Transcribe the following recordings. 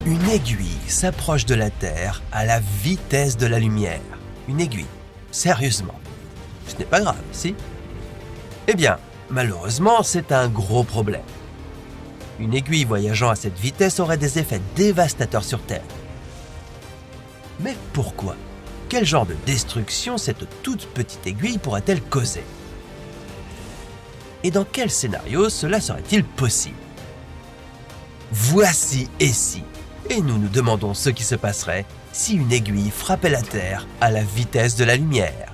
Une aiguille s'approche de la Terre à la vitesse de la lumière. Une aiguille. Sérieusement. Ce n'est pas grave, si? Eh bien, malheureusement, c'est un gros problème. Une aiguille voyageant à cette vitesse aurait des effets dévastateurs sur Terre. Mais pourquoi? Quel genre de destruction cette toute petite aiguille pourrait-elle causer? Et dans quel scénario cela serait-il possible? Voici et si, et nous nous demandons ce qui se passerait si une aiguille frappait la Terre à la vitesse de la lumière.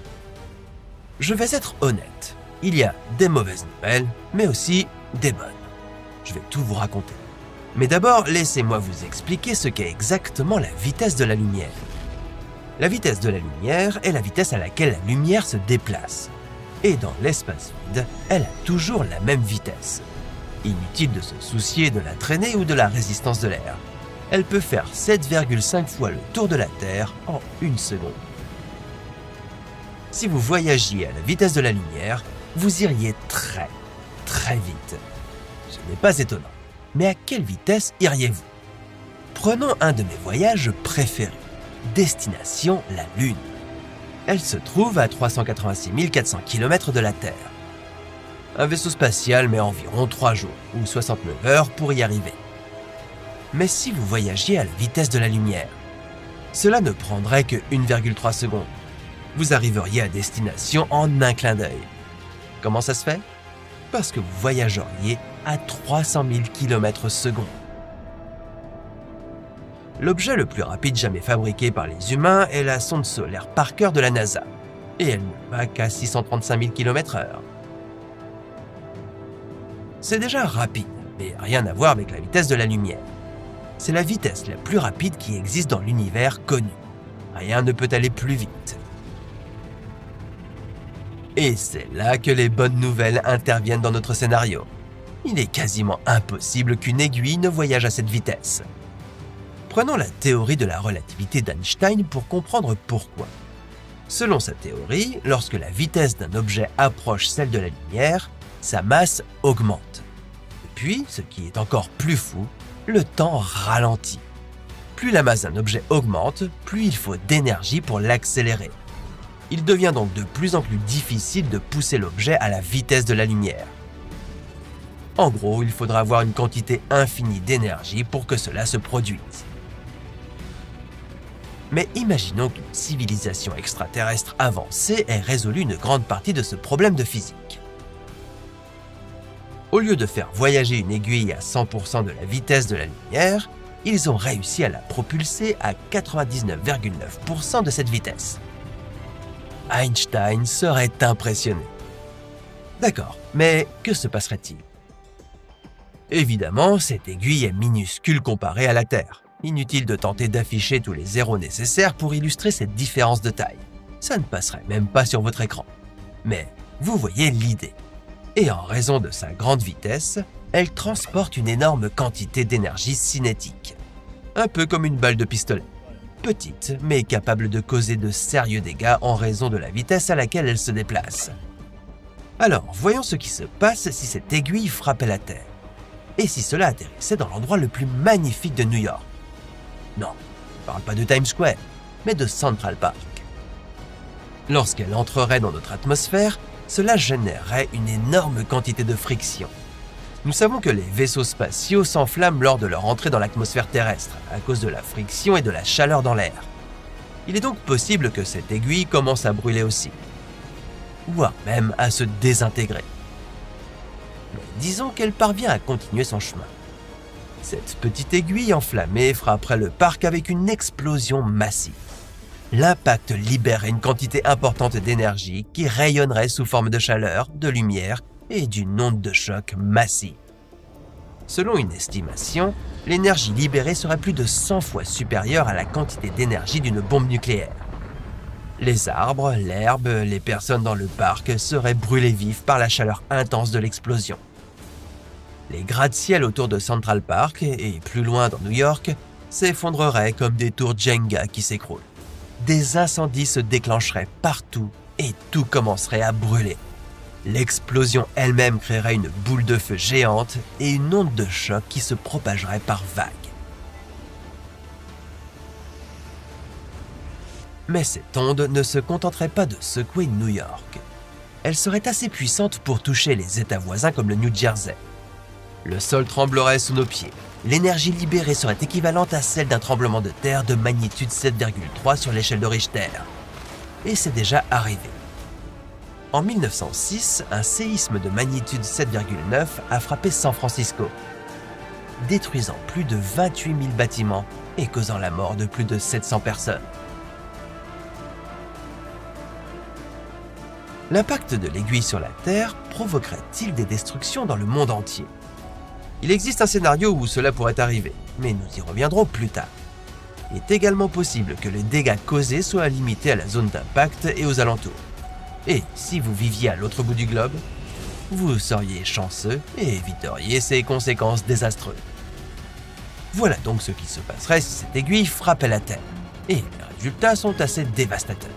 Je vais être honnête, il y a des mauvaises nouvelles, mais aussi des bonnes. Je vais tout vous raconter. Mais d'abord, laissez-moi vous expliquer ce qu'est exactement la vitesse de la lumière. La vitesse de la lumière est la vitesse à laquelle la lumière se déplace. Et dans l'espace vide, elle a toujours la même vitesse. Inutile de se soucier de la traînée ou de la résistance de l'air. Elle peut faire 7,5 fois le tour de la Terre en 1 seconde. Si vous voyagiez à la vitesse de la lumière, vous iriez très, très vite. Ce n'est pas étonnant. Mais à quelle vitesse iriez-vous? Prenons un de mes voyages préférés. Destination la Lune. Elle se trouve à 386 400 km de la Terre. Un vaisseau spatial met environ 3 jours ou 69 heures pour y arriver. Mais si vous voyagiez à la vitesse de la lumière, cela ne prendrait que 1,3 secondes. Vous arriveriez à destination en un clin d'œil. Comment ça se fait? Parce que vous voyageriez à 300 000 km/s. L'objet le plus rapide jamais fabriqué par les humains est la sonde solaire Parker de la NASA, et elle ne va qu'à 635 000 km/h. C'est déjà rapide, mais rien à voir avec la vitesse de la lumière. C'est la vitesse la plus rapide qui existe dans l'univers connu. Rien ne peut aller plus vite. Et c'est là que les bonnes nouvelles interviennent dans notre scénario. Il est quasiment impossible qu'une aiguille ne voyage à cette vitesse. Prenons la théorie de la relativité d'Einstein pour comprendre pourquoi. Selon sa théorie, lorsque la vitesse d'un objet approche celle de la lumière, sa masse augmente. Et puis, ce qui est encore plus fou, le temps ralentit. Plus la masse d'un objet augmente, plus il faut d'énergie pour l'accélérer. Il devient donc de plus en plus difficile de pousser l'objet à la vitesse de la lumière. En gros, il faudra avoir une quantité infinie d'énergie pour que cela se produise. Mais imaginons qu'une civilisation extraterrestre avancée ait résolu une grande partie de ce problème de physique. Au lieu de faire voyager une aiguille à 100% de la vitesse de la lumière, ils ont réussi à la propulser à 99,9% de cette vitesse. Einstein serait impressionné. D'accord, mais que se passerait-il? Évidemment, cette aiguille est minuscule comparée à la Terre. Inutile de tenter d'afficher tous les zéros nécessaires pour illustrer cette différence de taille. Ça ne passerait même pas sur votre écran. Mais vous voyez l'idée. Et en raison de sa grande vitesse, elle transporte une énorme quantité d'énergie cinétique. Un peu comme une balle de pistolet. Petite, mais capable de causer de sérieux dégâts en raison de la vitesse à laquelle elle se déplace. Alors, voyons ce qui se passe si cette aiguille frappait la Terre. Et si cela atterrissait dans l'endroit le plus magnifique de New York? Non, on ne parle pas de Times Square, mais de Central Park. Lorsqu'elle entrerait dans notre atmosphère, cela générerait une énorme quantité de friction. Nous savons que les vaisseaux spatiaux s'enflamment lors de leur entrée dans l'atmosphère terrestre, à cause de la friction et de la chaleur dans l'air. Il est donc possible que cette aiguille commence à brûler aussi, voire même à se désintégrer. Mais disons qu'elle parvient à continuer son chemin. Cette petite aiguille enflammée frapperait le parc avec une explosion massive. L'impact libérerait une quantité importante d'énergie qui rayonnerait sous forme de chaleur, de lumière et d'une onde de choc massive. Selon une estimation, l'énergie libérée serait plus de 100 fois supérieure à la quantité d'énergie d'une bombe nucléaire. Les arbres, l'herbe, les personnes dans le parc seraient brûlés vifs par la chaleur intense de l'explosion. Les gratte-ciel autour de Central Park et plus loin dans New York s'effondreraient comme des tours Jenga qui s'écroulent. Des incendies se déclencheraient partout et tout commencerait à brûler. L'explosion elle-même créerait une boule de feu géante et une onde de choc qui se propagerait par vagues. Mais cette onde ne se contenterait pas de secouer New York. Elle serait assez puissante pour toucher les États voisins comme le New Jersey. Le sol tremblerait sous nos pieds. L'énergie libérée serait équivalente à celle d'un tremblement de terre de magnitude 7,3 sur l'échelle de Richter. Et c'est déjà arrivé. En 1906, un séisme de magnitude 7,9 a frappé San Francisco, détruisant plus de 28 000 bâtiments et causant la mort de plus de 700 personnes. L'impact de l'aiguille sur la Terre provoquerait-il des destructions dans le monde entier? Il existe un scénario où cela pourrait arriver, mais nous y reviendrons plus tard. Il est également possible que les dégâts causés soient limités à la zone d'impact et aux alentours. Et si vous viviez à l'autre bout du globe, vous seriez chanceux et éviteriez ces conséquences désastreuses. Voilà donc ce qui se passerait si cette aiguille frappait la Terre. Et les résultats sont assez dévastateurs.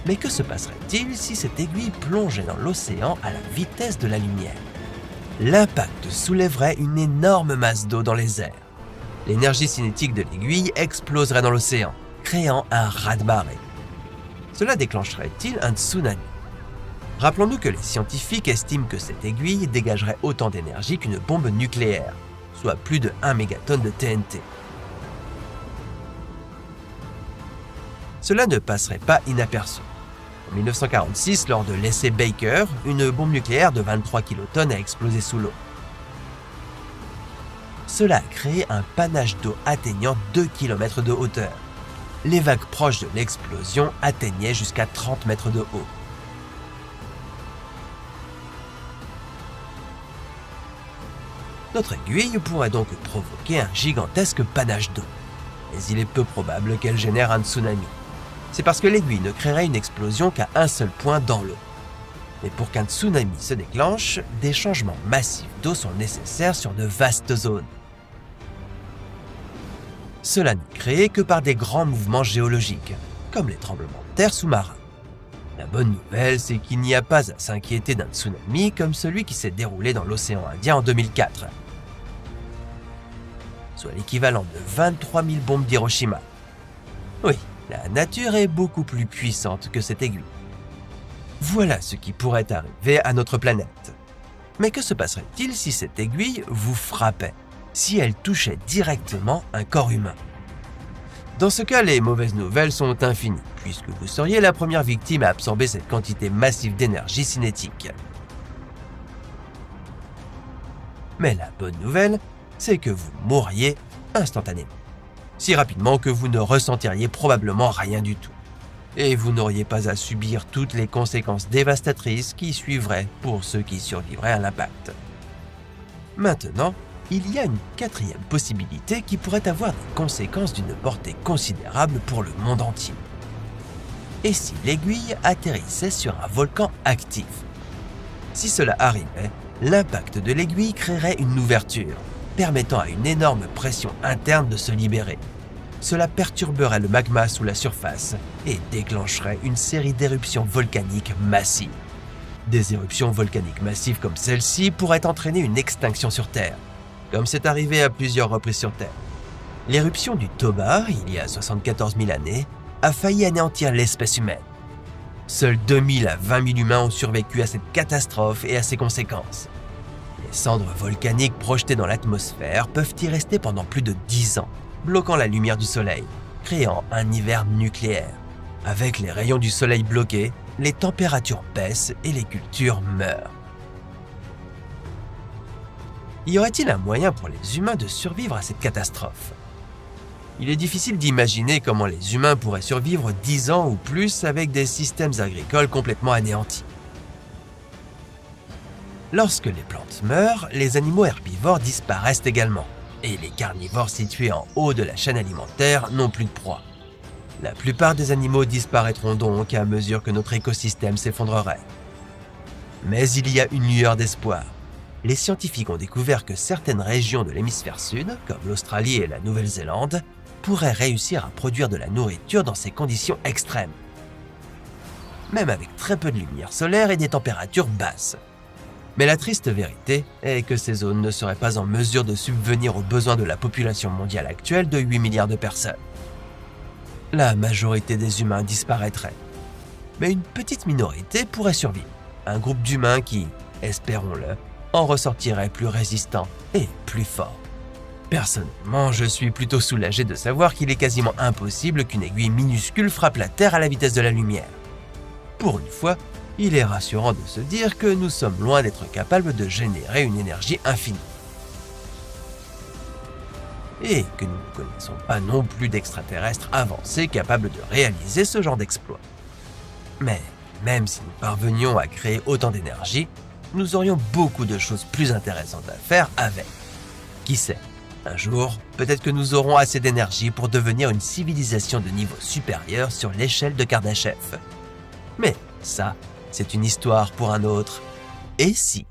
Mais que se passerait-il si cette aiguille plongeait dans l'océan à la vitesse de la lumière? L'impact soulèverait une énorme masse d'eau dans les airs. L'énergie cinétique de l'aiguille exploserait dans l'océan, créant un raz-de-marée. Cela déclencherait-il un tsunami? Rappelons-nous que les scientifiques estiment que cette aiguille dégagerait autant d'énergie qu'une bombe nucléaire, soit plus de 1 mégatonne de TNT. Cela ne passerait pas inaperçu. En 1946, lors de l'essai Baker, une bombe nucléaire de 23 kilotonnes a explosé sous l'eau. Cela a créé un panache d'eau atteignant 2 km de hauteur. Les vagues proches de l'explosion atteignaient jusqu'à 30 mètres de haut. Notre aiguille pourrait donc provoquer un gigantesque panache d'eau. Mais il est peu probable qu'elle génère un tsunami. C'est parce que l'aiguille ne créerait une explosion qu'à un seul point dans l'eau. Mais pour qu'un tsunami se déclenche, des changements massifs d'eau sont nécessaires sur de vastes zones. Cela n'est créé que par des grands mouvements géologiques, comme les tremblements de terre sous-marins. La bonne nouvelle, c'est qu'il n'y a pas à s'inquiéter d'un tsunami comme celui qui s'est déroulé dans l'océan Indien en 2004, soit l'équivalent de 23 000 bombes d'Hiroshima. Oui, la nature est beaucoup plus puissante que cette aiguille. Voilà ce qui pourrait arriver à notre planète. Mais que se passerait-il si cette aiguille vous frappait, si elle touchait directement un corps humain? Dans ce cas, les mauvaises nouvelles sont infinies, puisque vous seriez la première victime à absorber cette quantité massive d'énergie cinétique. Mais la bonne nouvelle, c'est que vous mourriez instantanément. Si rapidement que vous ne ressentiriez probablement rien du tout. Et vous n'auriez pas à subir toutes les conséquences dévastatrices qui suivraient pour ceux qui survivraient à l'impact. Maintenant, il y a une quatrième possibilité qui pourrait avoir des conséquences d'une portée considérable pour le monde entier. Et si l'aiguille atterrissait sur un volcan actif? Si cela arrivait, l'impact de l'aiguille créerait une ouverture, permettant à une énorme pression interne de se libérer. Cela perturberait le magma sous la surface et déclencherait une série d'éruptions volcaniques massives. Des éruptions volcaniques massives comme celle-ci pourraient entraîner une extinction sur Terre, comme c'est arrivé à plusieurs reprises sur Terre. L'éruption du Toba, il y a 74 000 années, a failli anéantir l'espèce humaine. Seuls 2 000 à 20 000 humains ont survécu à cette catastrophe et à ses conséquences. Les cendres volcaniques projetées dans l'atmosphère peuvent y rester pendant plus de 10 ans, bloquant la lumière du soleil, créant un hiver nucléaire. Avec les rayons du soleil bloqués, les températures baissent et les cultures meurent. Y aurait-il un moyen pour les humains de survivre à cette catastrophe? Il est difficile d'imaginer comment les humains pourraient survivre 10 ans ou plus avec des systèmes agricoles complètement anéantis. Lorsque les plantes meurent, les animaux herbivores disparaissent également, et les carnivores situés en haut de la chaîne alimentaire n'ont plus de proie. La plupart des animaux disparaîtront donc à mesure que notre écosystème s'effondrerait. Mais il y a une lueur d'espoir. Les scientifiques ont découvert que certaines régions de l'hémisphère sud, comme l'Australie et la Nouvelle-Zélande, pourraient réussir à produire de la nourriture dans ces conditions extrêmes, même avec très peu de lumière solaire et des températures basses. Mais la triste vérité est que ces zones ne seraient pas en mesure de subvenir aux besoins de la population mondiale actuelle de 8 milliards de personnes. la majorité des humains disparaîtraient. Mais une petite minorité pourrait survivre. Un groupe d'humains qui, espérons-le, en ressortirait plus résistant et plus fort. Personnellement, je suis plutôt soulagé de savoir qu'il est quasiment impossible qu'une aiguille minuscule frappe la Terre à la vitesse de la lumière. Pour une fois, il est rassurant de se dire que nous sommes loin d'être capables de générer une énergie infinie. Et que nous ne connaissons pas non plus d'extraterrestres avancés capables de réaliser ce genre d'exploit. Mais même si nous parvenions à créer autant d'énergie, nous aurions beaucoup de choses plus intéressantes à faire avec. Qui sait, un jour, peut-être que nous aurons assez d'énergie pour devenir une civilisation de niveau supérieur sur l'échelle de Kardashev. Mais ça, c'est une histoire pour un autre. Et si